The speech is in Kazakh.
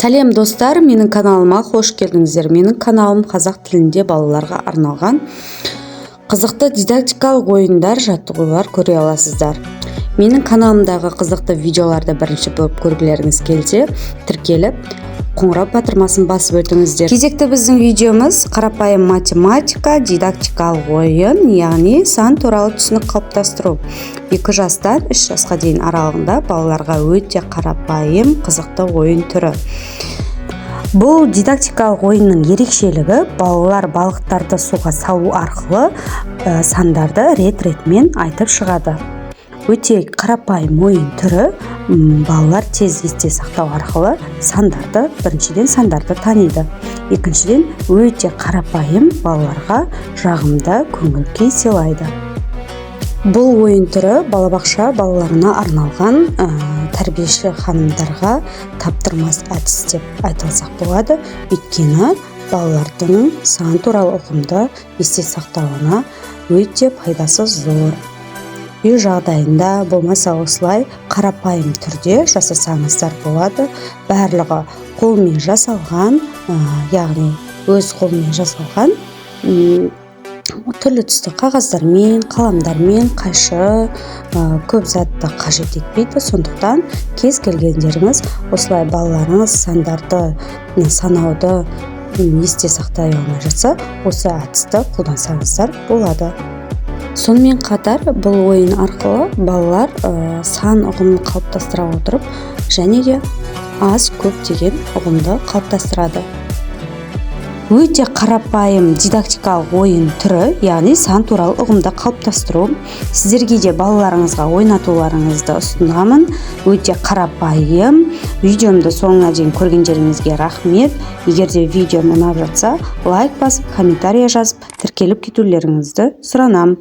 Сәлем достар, менің каналыма қош келдіңіздер. Менің каналым қазақ тілінде балаларға арналған қызықты дидактикалық ойындар, жаттығулар көре аласыздар. Менің каналымдағы қызықты видеоларды бірінші болып көргілеріңіз келсе, тіркеліп, қоңырау батырмасын басып өтіңіздер. Кезекті біздің видеомыз қарапайым математика дидактикалық ойын, яғни сан туралы түсінік қалыптастыру. 2 жастан 3 жасқа дейін аралығында балаларға өте қарапайым қызықты ойын түрі. Бұл дидактикалық ойынның ерекшелігі балалар балықтарды суға салу арқылы сандарды рет-ретімен айтып шығады. Өте қарапайым ойын түрі, балалар тез есте сақтау арқылы біріншіден сандарды таниды. Екіншіден өте қарапайым балаларға жағымды көңіл-күй сыйлайды. Бұл ойын түрі балабақша балаларына арналған тәрбиеші ханымдарға таптырмас әдіс деп айтылсақ болады. Өйткені балалардың сан туралы ұғымды есте сақтауына өте пайдасы зор. Үй жағдайында болмаса осылай қарапайым түрде жасасаңыздар болады. Барлығы қолмен жасалған, яғни өз қолмен жасалған түрлі түсті қағаздармен, қаламдармен, қайшы, көп затты қажет етпейді. Сондықтан кез келгендеріңіз осылай балаларыңыз сандарды санауды есте сақтай алмай жатса, осы әдісті қолдансаңыздар болады. Сонымен қатар бұл ойын арқылы балалар сан ұғымын қалыптастыра отырып, және де аз көп деген ұғымды қалыптастырады. Өте қарапайым дидактикалық ойын түрі, яғни сан туралы ұғымды қалыптастыру. Сіздерге де балаларыңызға ойнатуларыңызды ұсынамын. Өте қарапайым. Видеомды соңына дейін көргендеріңізге рахмет. Егер де видеом ұнап жатса, лайк басып, комментария жазып, тіркеліп кетулеріңізді сұранам.